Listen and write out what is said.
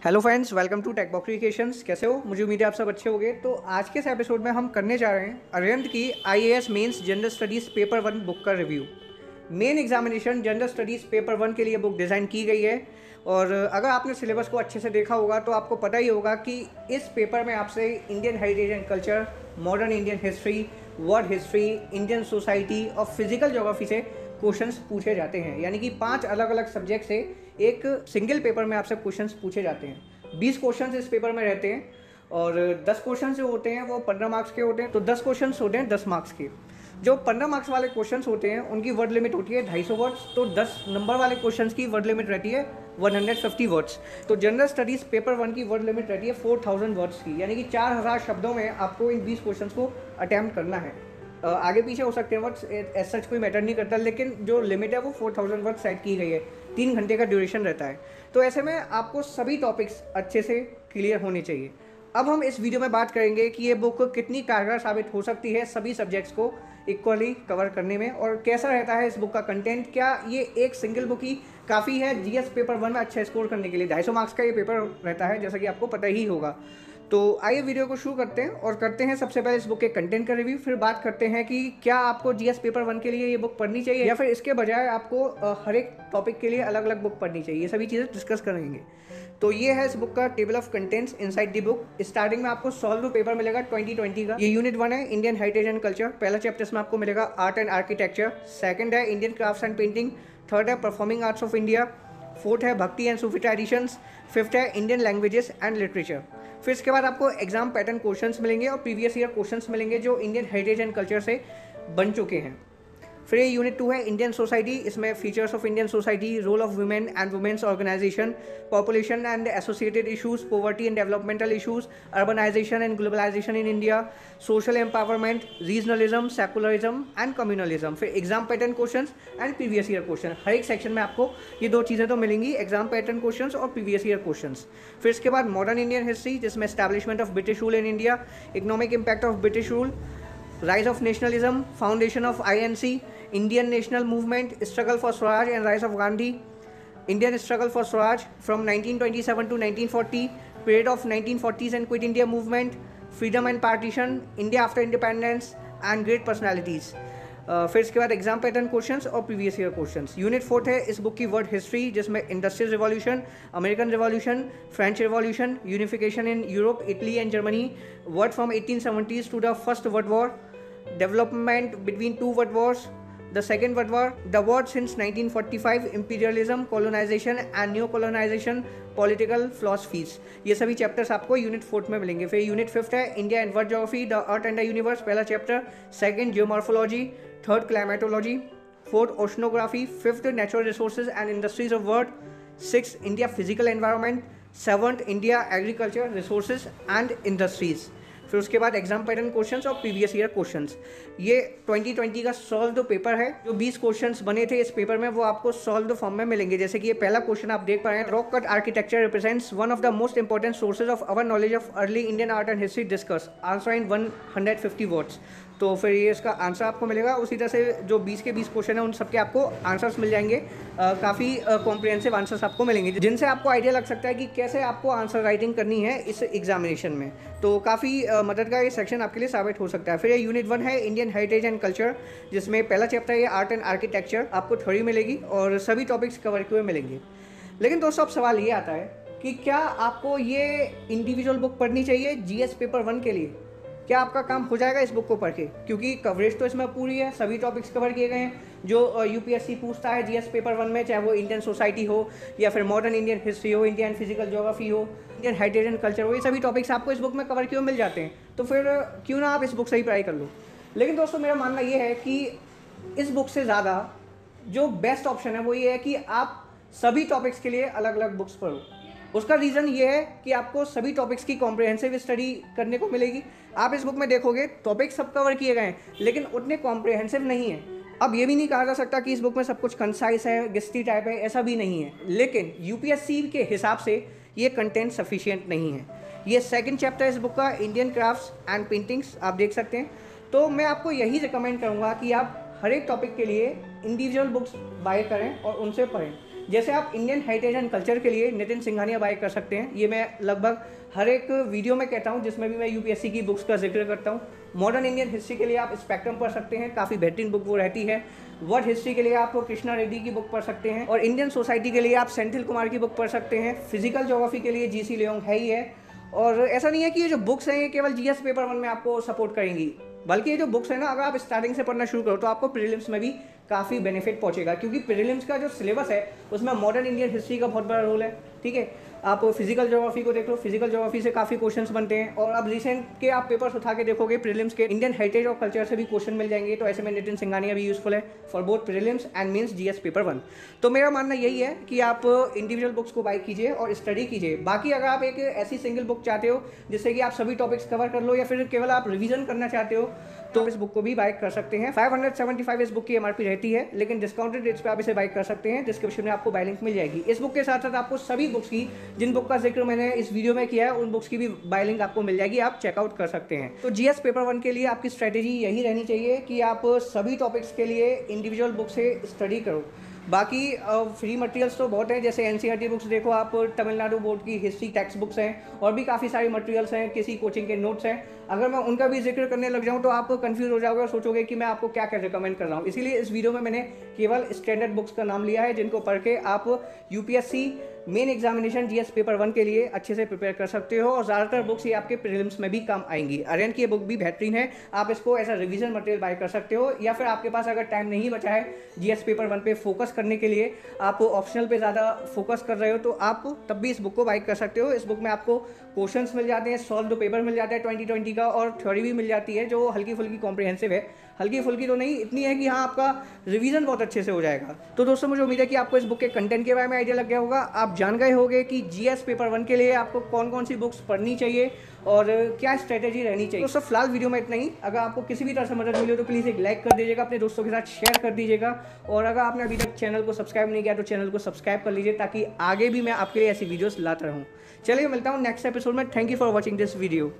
Hello friends, welcome to tech box creations. कैसे हो? मुझे उम्मीद है आप सब अच्छे होंगे। तो आज के इस एपिसोड में हम करने जा रहे हैं अरिहंत की IAS mains general studies paper 1 book का review. Main examination general studies paper 1 के लिए बुक डिज़ाइन की गई है। और अगर आपने सिलेबस को अच्छे से देखा होगा तो आपको पता ही होगा कि इस पेपर में आपसे Indian heritage and culture, modern Indian history, world history, Indian society और फिजिकल ज्योग्राफी से क्वेश्चंस पूछे जाते हैं। यानी कि 5 अलग अलग सब्जेक्ट से एक सिंगल पेपर में आपसे क्वेश्चंस पूछे जाते हैं। 20 क्वेश्चंस इस पेपर में रहते हैं और 10 क्वेश्चन जो होते हैं वो 15 मार्क्स के होते हैं। तो 10 क्वेश्चंस होते हैं 10 मार्क्स के। जो 15 मार्क्स वाले क्वेश्चंस होते हैं उनकी वर्ड लिमिट होती है 250 वर्ड्स। तो 10 नंबर वाले क्वेश्चंस की वर्ड लिमिट रहती है 150 वर्ड्स। तो जनरल स्टडीज़ पेपर 1 की वर्ड लिमिट रहती है 4000 वर्ड्स की, यानी कि 4000 शब्दों में आपको इन 20 क्वेश्चंस को अटैम्प्ट करना है। आगे पीछे हो सकते हैं वर्ड्स, एज सच कोई मैटर नहीं करता, लेकिन जो लिमिट है वो 4000 वर्ड सेट की गई है। 3 घंटे का ड्यूरेशन रहता है। तो ऐसे में आपको सभी टॉपिक्स अच्छे से क्लियर होने चाहिए। अब हम इस वीडियो में बात करेंगे कि ये बुक कितनी कारगर साबित हो सकती है सभी सब्जेक्ट्स को इक्वली कवर करने में, और कैसा रहता है इस बुक का कंटेंट। क्या ये एक सिंगल बुक ही काफ़ी है जीएस पेपर 1 में अच्छा स्कोर करने के लिए? 250 मार्क्स का ये पेपर रहता है, जैसा कि आपको पता ही होगा। तो आइए वीडियो को शुरू करते हैं और करते हैं सबसे पहले इस बुक के कंटेंट का रिव्यू। फिर बात करते हैं कि क्या आपको जीएस पेपर 1 के लिए ये बुक पढ़नी चाहिए या फिर इसके बजाय आपको हर एक टॉपिक के लिए अलग अलग बुक पढ़नी चाहिए। ये सभी चीज़ें डिस्कस करेंगे। तो ये है इस बुक का table of contents inside the book. Starting में आपको सॉल्व पेपर मिलेगा 2020 का। ये यूनिट 1 है, इंडियन हेरिटेज एंड कल्चर। पहला चैप्टर में आपको मिलेगा आर्ट एंड आर्किटेक्चर। सेकंड है Indian crafts and painting. Third है performing arts of India. Fourth है Bhakti and Sufi traditions. Fifth है इंडियन लैंग्वेजेस एंड लिटरेचर। फिर इसके बाद आपको एग्जाम पैटर्न क्वेश्चंस मिलेंगे और प्रीवियस ईयर क्वेश्चंस मिलेंगे जो इंडियन हेरिटेज एंड कल्चर से बन चुके हैं। फिर ये यूनिट 2 है इंडियन सोसाइटी। इसमें features of Indian society, role of women and women's organisation, population and associated issues, poverty and developmental issues, urbanisation and globalisation in India, social empowerment, regionalism, secularism and communalism. फिर exam pattern questions and previous year question. हर एक section में आपको ये 2 चीज़ें तो मिलेंगी, exam pattern questions और प्रीवियस ईयर क्वेश्चंस। फिर इसके बाद मॉडर्न इंडियन हिस्ट्री, जिसमें establishment of British rule in India, economic impact of British rule, rise of nationalism, foundation of INC, Indian national movement, struggle for Swaraj and rise of Gandhi, Indian struggle for Swaraj from 1927 to 1940, period of 1940s and Quit India movement, freedom and partition, India after independence and great personalities। फिर इसके बाद exam pattern questions और previous year questions. Unit 4 है इस book की world history, जिसमें industrial revolution, American revolution, French revolution, unification in Europe, Italy and Germany, world from 1870s to the first world war, development between 2 world wars, the second world war, the world since 1945, imperialism, colonization and neo colonization, political philosophies। ये सभी chapters आपको unit 4 में मिलेंगे। फिर unit 5 है India and world geography, the earth and the universe, पहला chapter. Second geomorphology, third climatology, fourth oceanography, fifth natural resources and industries of world, six India physical environment, seventh India agriculture resources and industries. फिर उसके बाद exam pattern questions और previous year questions. ये 2020 का solve paper है। जो 20 questions बने थे इस पेपर में वो आपको सॉल्व फॉर्म में मिलेंगे। जैसे कि ये पहला क्वेश्चन आप देख पा रहे हैं, rock cut architecture represents one of the most important sources of our knowledge of early Indian art and history, discuss, answer in 150 words. तो फिर ये इसका आंसर आपको मिलेगा। उसी तरह से जो 20 के 20 क्वेश्चन है उन सबके आपको आंसर्स मिल जाएंगे। काफ़ी कॉम्प्रिहेंसिव आंसर्स आपको मिलेंगे जिनसे आपको आइडिया लग सकता है कि कैसे आपको आंसर राइटिंग करनी है इस एग्जामिनेशन में। तो काफ़ी मददगार ये सेक्शन आपके लिए साबित हो सकता है। फिर ये यूनिट 1 है इंडियन हेरिटेज एंड कल्चर, जिसमें पहला चैप्टर है आर्ट एंड आर्किटेक्चर। आपको थ्योरी मिलेगी और सभी टॉपिक्स कवर किए मिलेंगे। लेकिन दोस्तों अब सवाल ये आता है कि क्या आपको ये इंडिविजुअल बुक पढ़नी चाहिए जीएस पेपर 1 के लिए? क्या आपका काम हो जाएगा इस बुक को पढ़ के? क्योंकि कवरेज तो इसमें पूरी है, सभी टॉपिक्स कवर किए गए हैं जो यूपीएससी पूछता है जीएस पेपर 1 में, चाहे वो इंडियन सोसाइटी हो या फिर मॉडर्न इंडियन हिस्ट्री हो, इंडियन फिजिकल ज्योग्राफी हो, इंडियन हेरिटेज एंड कल्चर हो। ये सभी टॉपिक्स आपको इस बुक में कवर किए मिल जाते हैं। तो फिर क्यों ना आप इस बुक से ही पढ़ाई कर लो। लेकिन दोस्तों मेरा मानना ये है कि इस बुक से ज़्यादा जो बेस्ट ऑप्शन है वो ये है कि आप सभी टॉपिक्स के लिए अलग अलग बुक्स पढ़ो। उसका रीज़न ये है कि आपको सभी टॉपिक्स की कॉम्प्रिहेंसिव स्टडी करने को मिलेगी। आप इस बुक में देखोगे टॉपिक्स सब कवर किए गए हैं लेकिन उतने कॉम्प्रिहेंसिव नहीं है। अब ये भी नहीं कहा जा सकता कि इस बुक में सब कुछ कंसाइज है, गिस्टी टाइप है, ऐसा भी नहीं है। लेकिन यूपीएससी के हिसाब से ये कंटेंट सफिशिएंट नहीं है। ये सेकंड चैप्टर इस बुक का इंडियन क्राफ्ट्स एंड पेंटिंग्स आप देख सकते हैं। तो मैं आपको यही रिकमेंड करूँगा कि आप हर एक टॉपिक के लिए इंडिविजुअल बुक्स बाय करें और उनसे पढ़ें। जैसे आप इंडियन हेरिटेज एंड कल्चर के लिए नितिन सिंघानिया बाय कर सकते हैं। ये मैं लगभग हर एक वीडियो में कहता हूँ जिसमें भी मैं यूपीएससी की बुक्स का जिक्र करता हूँ। मॉडर्न इंडियन हिस्ट्री के लिए आप स्पेक्ट्रम पढ़ सकते हैं, काफ़ी बेहतरीन बुक वो रहती है। वर्ल्ड हिस्ट्री के लिए आप कृष्णा रेड्डी की बुक पढ़ सकते हैं, और इंडियन सोसाइटी के लिए आप सेंथिल कुमार की बुक पढ़ सकते हैं। फिजिकल ज्योग्राफी के लिए जीसी लियोंग है ही है। और ऐसा नहीं है कि ये जो बुक्स हैं ये केवल जीएस पेपर 1 में आपको सपोर्ट करेंगी, बल्कि ये जो बुक्स है ना, अगर आप स्टार्टिंग से पढ़ना शुरू करो तो आपको प्रीलिम्स में भी काफ़ी बेनिफिट पहुंचेगा, क्योंकि प्रीलिम्स का जो सिलेबस है उसमें मॉडर्न इंडियन हिस्ट्री का बहुत बड़ा रोल है। ठीक है, आप फिजिकल ज्योग्राफी को देख लो, फिजिकल ज्योग्राफी से काफ़ी क्वेश्चंस बनते हैं, और अब रिसेंट के आप पेपर्स उठा के देखोगे प्रीलिम्स के, इंडियन हेरिटेज और कल्चर से भी क्वेश्चन मिल जाएंगे। तो ऐसे में नितिन सिंघानिया भी यूजफुल है for both prelims and means GS paper 1। तो मेरा मानना यही है कि आप इंडिविजुअल बुक्स को बाय कीजिए और स्टडी कीजिए। बाकी अगर आप एक ऐसी सिंगल बुक चाहते हो जिससे कि आप सभी टॉपिक्स कवर कर लो, या फिर केवल आप रिवीजन करना चाहते हो, तो इस बुक को भी बाय कर सकते हैं। 575 इस बुक की एमआरपी रहती है, लेकिन डिस्काउंटेड रेट्स पे आप इसे बाय कर सकते हैं। डिस्क्रिप्शन में आपको बाय लिंक मिल जाएगी। इस बुक के साथ साथ आपको सभी बुक्स की, जिन बुक का जिक्र मैंने इस वीडियो में किया है, उन बुक्स की भी बाय लिंक आपको मिल जाएगी, आप चेकआउट कर सकते हैं। तो जीएस पेपर 1 के लिए आपकी स्ट्रेटेजी यही रहनी चाहिए कि आप सभी टॉपिक्स के लिए इंडिविजुअल बुक से स्टडी करो। बाकी फ्री मटेरियल्स तो बहुत हैं, जैसे एनसीईआरटी बुक्स देखो आप, तमिलनाडु बोर्ड की हिस्ट्री टेक्स्ट बुक्स हैं, और भी काफ़ी सारे मटेरियल्स हैं, किसी कोचिंग के नोट्स हैं। अगर मैं उनका भी जिक्र करने लग जाऊं तो आप कंफ्यूज हो जाओगे और सोचोगे कि मैं आपको क्या क्या रिकमेंड कर रहा हूं। इसीलिए इस वीडियो में मैंने केवल स्टैंडर्ड बुक्स का नाम लिया है, जिनको पढ़ के आप UPSC main examination GS paper 1 के लिए अच्छे से प्रिपेयर कर सकते हो, और ज़्यादातर बुक्स ये आपके प्रीलिम्स में भी काम आएंगी। आर्यन की ये बुक भी बेहतरीन है, आप इसको as a revision material buy कर सकते हो, या फिर आपके पास अगर टाइम नहीं बचा है जीएस पेपर 1 पे फोकस करने के लिए, आप ऑप्शनल पे ज़्यादा फोकस कर रहे हो, तो आप तब भी इस बुक को बाय कर सकते हो। इस बुक में आपको क्वेश्चंस मिल जाते हैं, सॉल्व पेपर मिल जाता है 2020 का, और थ्योरी भी मिल जाती है जो हल्की फुल्की कॉम्प्रिहेंसिव है। हल्की फुल्की तो नहीं, इतनी है कि हाँ आपका रिवीजन बहुत अच्छे से हो जाएगा। तो दोस्तों, मुझे उम्मीद है कि आपको इस बुक के कंटेंट के बारे में आइडिया लग गया होगा। आप जान गए होंगे कि जीएस पेपर 1 के लिए आपको कौन कौन सी बुक्स पढ़नी चाहिए और क्या स्ट्रेटेजी रहनी चाहिए। दोस्तों, फिलहाल वीडियो में इतना ही। अगर आपको किसी भी तरह से मदद मिली हो तो प्लीज़ एक लाइक कर दीजिएगा, अपने दोस्तों के साथ शेयर कर दीजिएगा, और अगर आपने अभी तक चैनल को सब्सक्राइब नहीं किया तो चैनल को सब्सक्राइब कर लीजिए, ताकि आगे भी मैं आपके लिए ऐसी वीडियोस लाता रहूँ। चलिए, मिलता हूँ नेक्स्ट एपिसोड में। Thank you for watching this video.